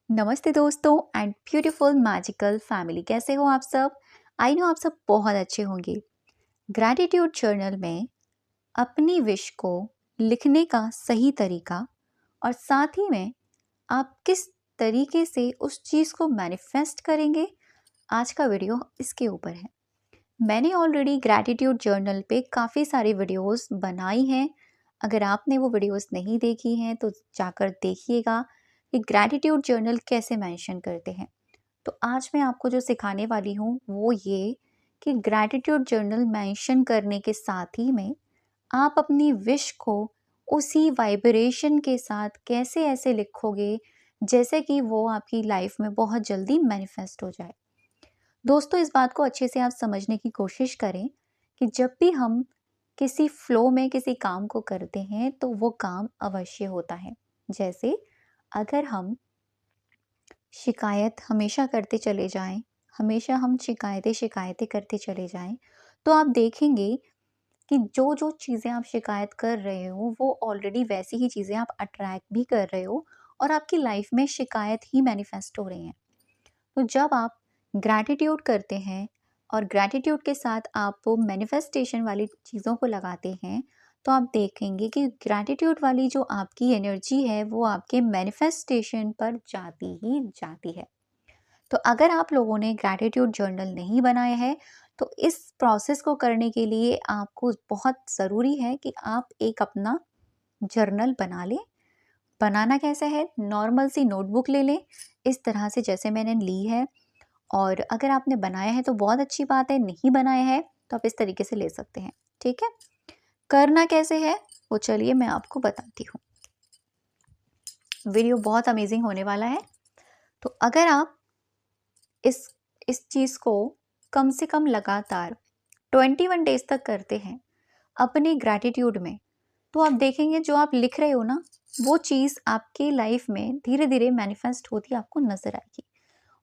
नमस्ते दोस्तों and beautiful magical family, कैसे हो आप सब। आई नो आप सब बहुत अच्छे होंगे। ग्रैटिट्यूड जर्नल में अपनी विश को लिखने का सही तरीका और साथ ही में आप किस तरीके से उस चीज़ को मैनिफेस्ट करेंगे, आज का वीडियो इसके ऊपर है। मैंने ऑलरेडी ग्रैटिट्यूड जर्नल पे काफ़ी सारी वीडियोस बनाई हैं। अगर आपने वो वीडियोस नहीं देखी हैं तो जाकर देखिएगा कि ग्रैटिट्यूड जर्नल कैसे मेंशन करते हैं। तो आज मैं आपको जो सिखाने वाली हूँ वो ये कि ग्रैटिट्यूड जर्नल मेंशन करने के साथ ही में आप अपनी विश को उसी वाइब्रेशन के साथ कैसे ऐसे लिखोगे जैसे कि वो आपकी लाइफ में बहुत जल्दी मैनिफेस्ट हो जाए। दोस्तों, इस बात को अच्छे से आप समझने की कोशिश करें कि जब भी हम किसी फ्लो में किसी काम को करते हैं तो वो काम अवश्य होता है। जैसे अगर हम शिकायत हमेशा करते चले जाएं, हमेशा हम शिकायतें करते चले जाएं, तो आप देखेंगे कि जो जो चीज़ें आप शिकायत कर रहे हो वो ऑलरेडी वैसी ही चीज़ें आप अट्रैक्ट भी कर रहे हो और आपकी लाइफ में शिकायत ही मैनिफेस्ट हो रही हैं। तो जब आप ग्रैटिट्यूड करते हैं और ग्रैटिट्यूड के साथ आप मैनिफेस्टेशन वाली चीज़ों को लगाते हैं, तो आप देखेंगे कि ग्रैटिट्यूड वाली जो आपकी एनर्जी है वो आपके मैनिफेस्टेशन पर जाती ही जाती है। तो अगर आप लोगों ने ग्रैटिट्यूड जर्नल नहीं बनाया है तो इस प्रोसेस को करने के लिए आपको बहुत ज़रूरी है कि आप एक अपना जर्नल बना लें। बनाना कैसे है, नॉर्मल सी नोटबुक ले लें इस तरह से जैसे मैंने ली है। और अगर आपने बनाया है तो बहुत अच्छी बात है, नहीं बनाया है तो आप इस तरीके से ले सकते हैं। ठीक है, करना कैसे है वो चलिए मैं आपको बताती हूँ। वीडियो बहुत अमेजिंग होने वाला है। तो अगर आप इस इस चीज़ को कम से कम लगातार 21 डेज तक करते हैं अपने ग्रैटिट्यूड में, तो आप देखेंगे जो आप लिख रहे हो ना वो चीज़ आपके लाइफ में धीरे धीरे मैनिफेस्ट होती आपको नजर आएगी।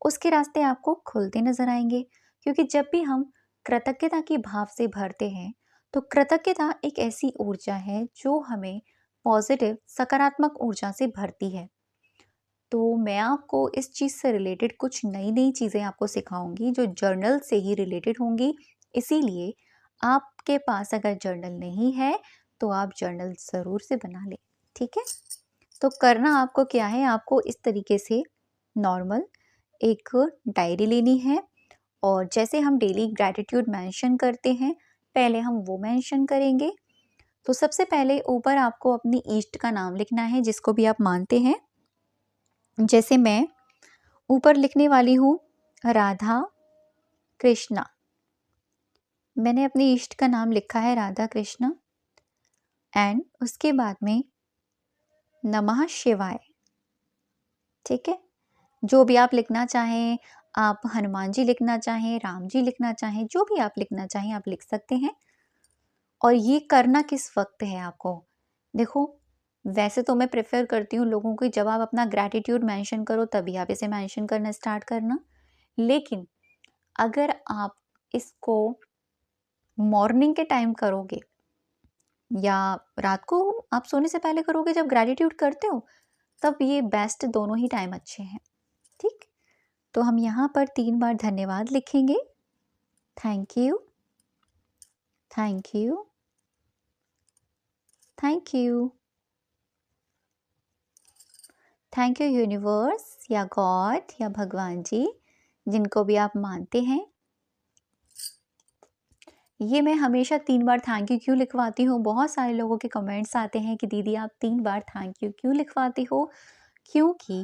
उसके रास्ते आपको खुलते नजर आएंगे, क्योंकि जब भी हम कृतज्ञता की भाव से भरते हैं तो कृतज्ञता एक ऐसी ऊर्जा है जो हमें पॉजिटिव सकारात्मक ऊर्जा से भरती है। तो मैं आपको इस चीज़ से रिलेटेड कुछ नई नई चीज़ें आपको सिखाऊंगी जो जर्नल से ही रिलेटेड होंगी। इसीलिए आपके पास अगर जर्नल नहीं है तो आप जर्नल ज़रूर से बना लें। ठीक है, तो करना आपको क्या है, आपको इस तरीके से नॉर्मल एक डायरी लेनी है और जैसे हम डेली ग्रैटिट्यूड मेंशन करते हैं पहले हम वो मेंशन करेंगे। तो सबसे पहले ऊपर आपको अपनी ईष्ट का नाम लिखना है जिसको भी आप मानते हैं। जैसे मैं ऊपर लिखने वाली हूँ राधा कृष्णा। मैंने अपनी इष्ट का नाम लिखा है राधा कृष्णा एंड उसके बाद में नमः शिवाय। ठीक है, जो भी आप लिखना चाहें, आप हनुमान जी लिखना चाहें, राम जी लिखना चाहें, जो भी आप लिखना चाहें आप लिख सकते हैं। और ये करना किस वक्त है आपको, देखो वैसे तो मैं प्रेफर करती हूँ लोगों को जब आप अपना ग्रैटिट्यूड मेंशन करो तभी आप इसे मेंशन करना स्टार्ट करना। लेकिन अगर आप इसको मॉर्निंग के टाइम करोगे या रात को आप सोने से पहले करोगे जब ग्रैटिट्यूड करते हो, तब ये बेस्ट, दोनों ही टाइम अच्छे हैं। ठीक, तो हम यहाँ पर 3 बार धन्यवाद लिखेंगे। Thank you, thank you, thank you, thank you universe या गॉड या भगवान जी, जिनको भी आप मानते हैं। ये मैं हमेशा 3 बार थैंक यू क्यों लिखवाती हूँ, बहुत सारे लोगों के कमेंट्स आते हैं कि दीदी आप 3 बार थैंक यू क्यों लिखवाती हो, क्योंकि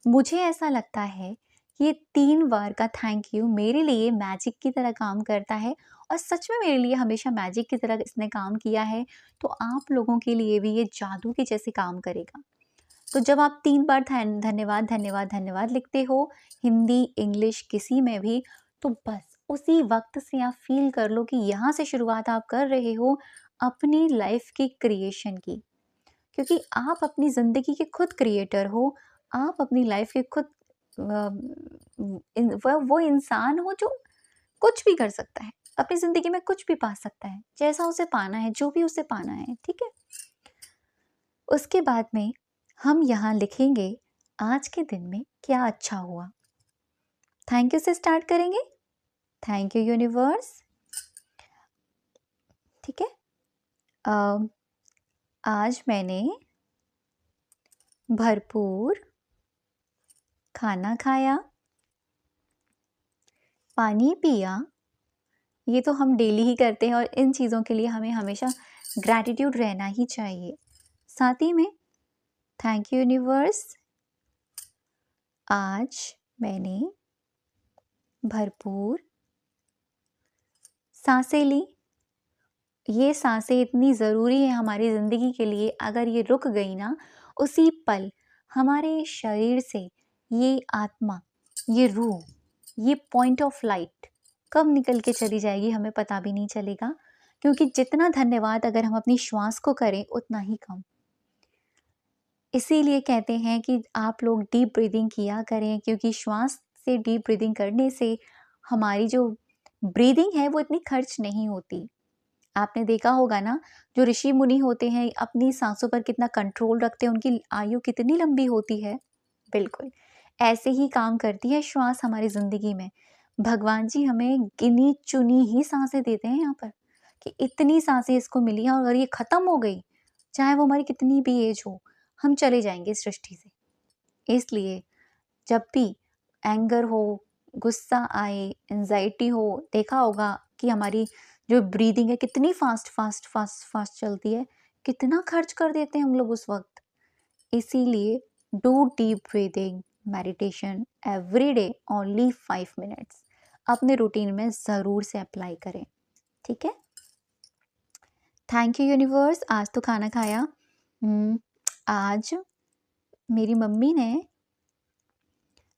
मुझे ऐसा लगता है कि ये 3 बार का थैंक यू मेरे लिए मैजिक की तरह काम करता है और सच में मेरे लिए हमेशा मैजिक की तरह इसने काम किया है, तो आप लोगों के लिए भी ये जादू के जैसे काम करेगा। तो जब आप 3 बार धन्यवाद धन्यवाद धन्यवाद लिखते हो, हिंदी इंग्लिश किसी में भी, तो बस उसी वक्त से आप फील कर लो कि यहाँ से शुरुआत आप कर रहे हो अपनी लाइफ की क्रिएशन की, क्योंकि आप अपनी ज़िंदगी के खुद क्रिएटर हो। आप अपनी लाइफ के खुद वो इंसान हो जो कुछ भी कर सकता है, अपनी ज़िंदगी में कुछ भी पा सकता है जैसा उसे पाना है, जो भी उसे पाना है। ठीक है, उसके बाद में हम यहाँ लिखेंगे आज के दिन में क्या अच्छा हुआ। थैंक यू से स्टार्ट करेंगे। Thank you universe. ठीक है। आज मैंने भरपूर खाना खाया, पानी पिया। ये तो हम डेली ही करते हैं और इन चीज़ों के लिए हमें हमेशा ग्रैटिट्यूड रहना ही चाहिए। साथ ही में थैंक यू यूनिवर्स, आज मैंने भरपूर सांसें ली। ये सांसें इतनी ज़रूरी है हमारी ज़िंदगी के लिए। अगर ये रुक गई ना, उसी पल हमारे शरीर से ये आत्मा, ये रूह, ये पॉइंट ऑफ लाइट कब निकल के चली जाएगी हमें पता भी नहीं चलेगा। क्योंकि जितना धन्यवाद अगर हम अपनी श्वास को करें उतना ही कम। इसीलिए कहते हैं कि आप लोग डीप ब्रीदिंग किया करें, क्योंकि श्वास से डीप ब्रीदिंग करने से हमारी जो ब्रीदिंग है वो इतनी खर्च नहीं होती। आपने देखा होगा ना, जो ऋषि मुनि होते हैं अपनी सांसों पर कितना कंट्रोल रखते हैं, उनकी आयु कितनी लंबी होती है। बिल्कुल ऐसे ही काम करती है श्वास हमारी ज़िंदगी में। भगवान जी हमें गिनी चुनी ही सांसें देते हैं यहाँ पर, कि इतनी सांसें इसको मिली हैं और अगर ये ख़त्म हो गई, चाहे वो हमारी कितनी भी एज हो, हम चले जाएंगे इस सृष्टि से। इसलिए जब भी एंगर हो, गुस्सा आए, एंजाइटी हो, देखा होगा कि हमारी जो ब्रीदिंग है कितनी फास्ट फास्ट फास्ट फास्ट चलती है, कितना खर्च कर देते हैं हम लोग उस वक्त। इसीलिए do deep breathing meditation every day only 5 minutes अपने रूटीन में ज़रूर से अप्लाई करें। ठीक है। Thank you universe. आज तो खाना खाया। आज मेरी मम्मी ने,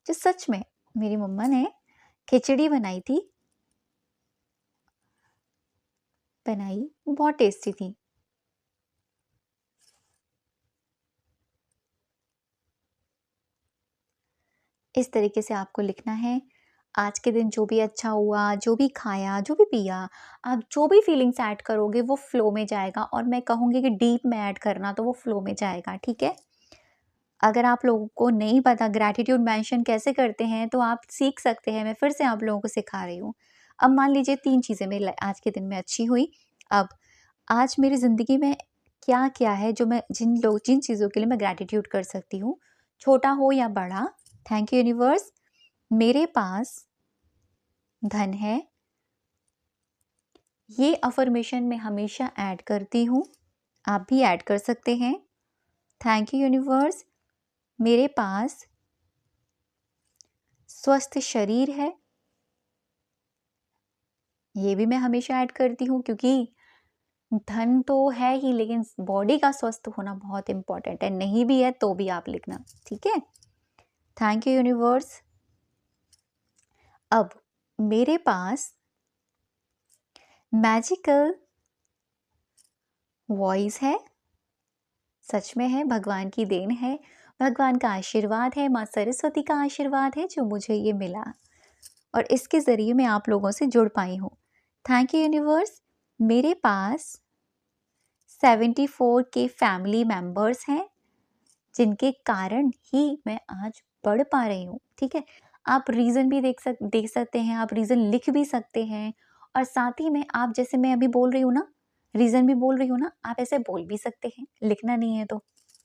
जो सच में मेरी मम्मा ने खिचड़ी बनाई थी, बहुत टेस्टी थी। इस तरीके से आपको लिखना है। आज के दिन जो भी अच्छा हुआ, जो भी खाया, जो भी पिया, आप जो भी फीलिंग्स ऐड करोगे वो फ्लो में जाएगा। और मैं कहूँगी कि डीप में ऐड करना, तो वो फ्लो में जाएगा। ठीक है। अगर आप लोगों को नहीं पता ग्रैटिट्यूड मेंशन कैसे करते हैं, तो आप सीख सकते हैं। मैं फिर से आप लोगों को सिखा रही हूँ। अब मान लीजिए 3 चीज़ें मेरी आज के दिन में अच्छी हुई। अब आज मेरी ज़िंदगी में क्या-क्या है जो मैं जिन चीज़ों के लिए मैं ग्रैटिट्यूड कर सकती हूँ, छोटा हो या बड़ा। थैंक यू यूनिवर्स, मेरे पास धन है। ये अफ़र्मेशन मैं हमेशा ऐड करती हूँ, आप भी ऐड कर सकते हैं। थैंक यू यूनिवर्स, मेरे पास स्वस्थ शरीर है। ये भी मैं हमेशा ऐड करती हूँ, क्योंकि धन तो है ही, लेकिन बॉडी का स्वस्थ होना बहुत इम्पोर्टेंट है। नहीं भी है तो भी आप लिखना। ठीक है। Thank you universe. अब मेरे पास मैजिकल वॉइस है। सच में है, भगवान की देन है, भगवान का आशीर्वाद है, माँ सरस्वती का आशीर्वाद है जो मुझे ये मिला, और इसके ज़रिए मैं आप लोगों से जुड़ पाई हूँ। Thank you universe. मेरे पास 74 के फैमिली मेंबर्स हैं, जिनके कारण ही मैं आज बढ़ पा रही हूँ। ठीक है। आप रीज़न भी देख सकते हैं, आप रीज़न लिख भी सकते हैं, और साथ ही में आप, जैसे मैं अभी बोल रही हूँ ना, रीज़न भी बोल रही हूँ ना, आप ऐसे बोल भी सकते हैं, लिखना नहीं है तो।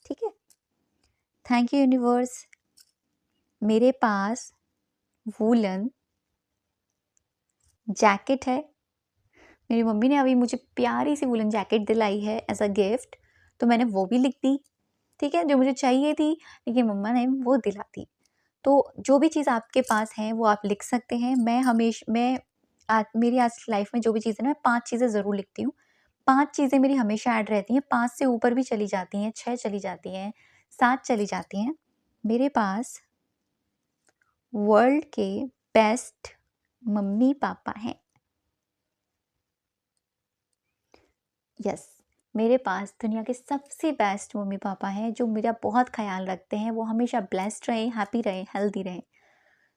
ठीक है। Thank you universe. मेरे पास वूलन जैकेट है। मेरी मम्मी ने अभी मुझे प्यारी सी वूलन जैकेट दिलाई है एज अ गिफ्ट, तो मैंने वो भी लिख दी। ठीक है, जो मुझे चाहिए थी, लेकिन मम्मा ने वो दिला दी। तो जो भी चीज़ आपके पास है वो आप लिख सकते हैं। मेरी आज लाइफ में जो भी चीज़ें ना, मैं 5 चीज़ें ज़रूर लिखती हूँ। 5 चीज़ें मेरी हमेशा ऐड रहती हैं, 5 से ऊपर भी चली जाती हैं, 6 चली जाती हैं, 7 चली जाती हैं। मेरे पास वर्ल्ड के बेस्ट मम्मी पापा हैं। यस, मेरे पास दुनिया के सबसे बेस्ट मम्मी पापा हैं, जो मेरा बहुत ख्याल रखते हैं। वो हमेशा ब्लेस्ड रहें, हैप्पी रहें, हेल्दी रहें।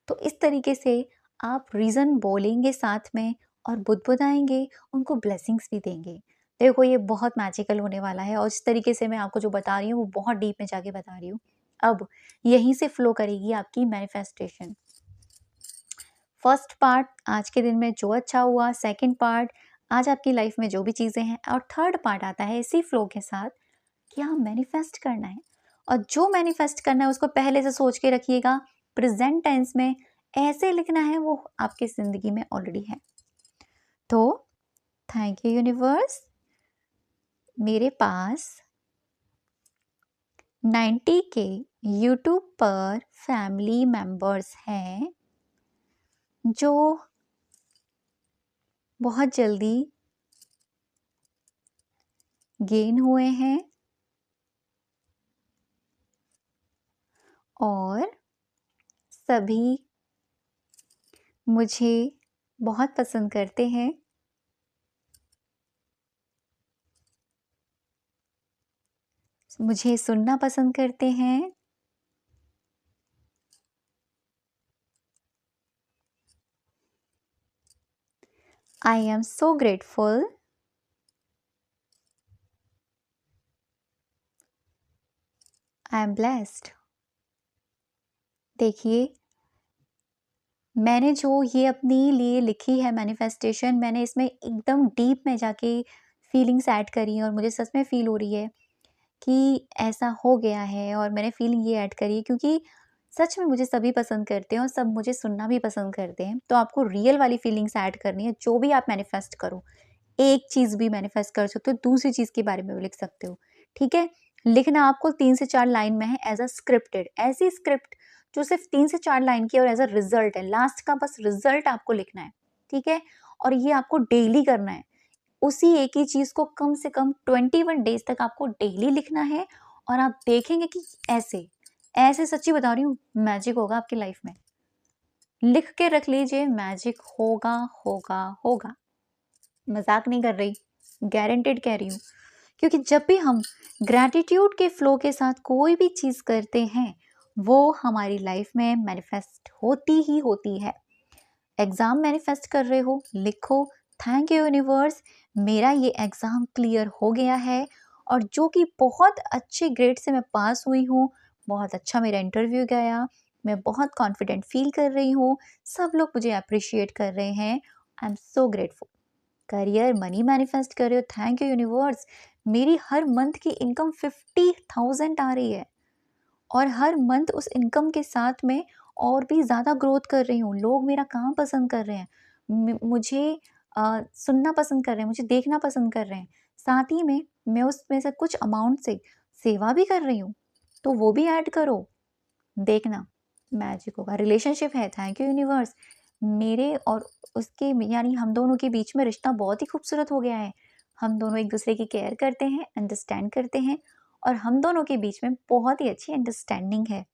तो इस तरीके से आप रीज़न बोलेंगे साथ में, और बुदबुदाएँगे, उनको ब्लेसिंग्स भी देंगे। देखो ये बहुत मैजिकल होने वाला है, और इस तरीके से मैं आपको जो बता रही हूँ वो बहुत डीप में जाके बता रही हूँ। अब यहीं से फ्लो करेगी आपकी मैनिफेस्टेशन। फर्स्ट पार्ट आज के दिन में जो अच्छा हुआ, सेकंड पार्ट आज आपकी लाइफ में जो भी चीज़ें हैं, और थर्ड पार्ट आता है इसी फ्लो के साथ कि हाँ मैनिफेस्ट करना है। और जो मैनिफेस्ट करना है उसको पहले से सोच के रखिएगा, प्रेजेंट टेंस में ऐसे लिखना है, वो आपकी ज़िंदगी में ऑलरेडी है। तो थैंक यू यूनिवर्स, मेरे पास 90 के यूट्यूब पर फैमिली मेंबर्स हैं जो बहुत जल्दी गेन हुए हैं और सभी मुझे बहुत पसंद करते हैं। मुझे सुनना पसंद करते हैं। I am so grateful I am blessed. देखिए, मैंने जो ये अपने लिए लिखी है मैनिफेस्टेशन, मैंने इसमें एकदम डीप में जाके फीलिंग्स ऐड करी हैं और मुझे सच में फ़ील हो रही है कि ऐसा हो गया है। और मैंने फीलिंग ये ऐड करी है क्योंकि सच में मुझे सभी पसंद करते हैं और सब मुझे सुनना भी पसंद करते हैं। तो आपको रियल वाली फीलिंग्स ऐड करनी है। जो भी आप मैनिफेस्ट करो, एक चीज़ भी मैनिफेस्ट कर सकते हो, दूसरी चीज़ के बारे में भी लिख सकते हो, ठीक है? लिखना आपको 3 से 4 लाइन में है, एज़ अ स्क्रिप्टेड, ऐसी स्क्रिप्ट जो सिर्फ 3 से 4 लाइन की और एज़ अ रिजल्ट है, लास्ट का बस रिजल्ट आपको लिखना है, ठीक है? और ये आपको डेली करना है। उसी एक ही चीज़ को कम से कम 21 डेज़ तक आपको डेली लिखना है और आप देखेंगे कि ऐसे सच्ची बता रही हूँ, मैजिक होगा आपकी लाइफ में। लिख के रख लीजिए, मैजिक होगा, होगा, होगा। मज़ाक नहीं कर रही, गारंटेड कह रही हूँ। क्योंकि जब भी हम ग्रैटिट्यूड के फ्लो के साथ कोई भी चीज़ करते हैं, वो हमारी लाइफ में मैनिफेस्ट होती ही होती है। एग्ज़ाम मैनिफेस्ट कर रहे हो, लिखो, थैंक यू यूनिवर्स, मेरा ये एग्ज़ाम क्लियर हो गया है और जो कि बहुत अच्छे ग्रेड से मैं पास हुई हूँ, बहुत अच्छा मेरा इंटरव्यू गया, मैं बहुत कॉन्फिडेंट फील कर रही हूँ, सब लोग मुझे अप्रिशिएट कर रहे हैं, I am so grateful. Career money manifest कर रहे हो, थैंक यू यूनिवर्स, मेरी हर मंथ की इनकम 50,000 आ रही है और हर मंथ उस इनकम के साथ में और भी ज़्यादा ग्रोथ कर रही हूँ। लोग मेरा काम पसंद कर रहे हैं, मुझे सुनना पसंद कर रहे हैं, मुझे देखना पसंद कर रहे हैं। साथ ही में मैं उसमें से कुछ अमाउंट से सेवा भी कर रही हूँ, तो वो भी ऐड करो, देखना मैजिक होगा। रिलेशनशिप है, थैंक यू यूनिवर्स, मेरे और उसके यानी हम दोनों के बीच में रिश्ता बहुत ही खूबसूरत हो गया है। हम दोनों एक दूसरे की केयर करते हैं, अंडरस्टैंड करते हैं और हम दोनों के बीच में बहुत ही अच्छी अंडरस्टैंडिंग है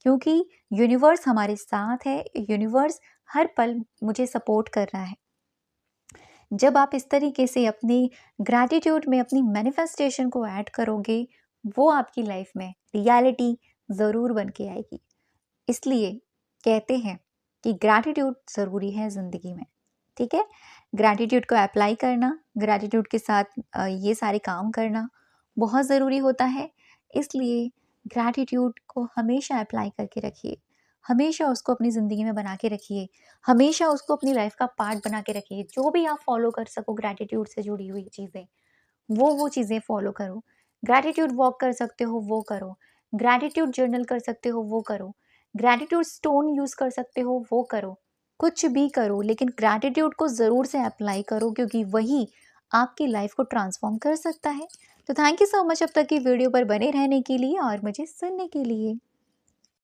क्योंकि यूनिवर्स हमारे साथ है। यूनिवर्स हर पल मुझे सपोर्ट कर रहा है। जब आप इस तरीके से अपनी ग्रैटिट्यूड में अपनी मैनिफेस्टेशन को ऐड करोगे, वो आपकी लाइफ में रियलिटी ज़रूर बन के आएगी। इसलिए कहते हैं कि ग्रैटिट्यूड ज़रूरी है ज़िंदगी में, ठीक है? ग्रैटिट्यूड को अप्लाई करना, ग्रैटिट्यूड के साथ ये सारे काम करना बहुत ज़रूरी होता है। इसलिए ग्रैटिट्यूड को हमेशा अप्लाई करके रखिए, हमेशा उसको अपनी ज़िंदगी में बना के रखिए, हमेशा उसको अपनी लाइफ का पार्ट बना के रखिए। जो भी आप फॉलो कर सको ग्रैटिट्यूड से जुड़ी हुई चीज़ें, वो चीज़ें फॉलो करो। ग्रैटिट्यूड वॉक कर सकते हो, वो करो। ग्रैटिट्यूड जर्नल कर सकते हो, वो करो। ग्रैटिट्यूड स्टोन यूज़ कर सकते हो, वो करो। कुछ भी करो, लेकिन ग्रैटिट्यूड को ज़रूर से अप्लाई करो क्योंकि वही आपकी लाइफ को ट्रांसफॉर्म कर सकता है। तो थैंक यू सो मच अब तक की वीडियो पर बने रहने के लिए और मुझे सुनने के लिए।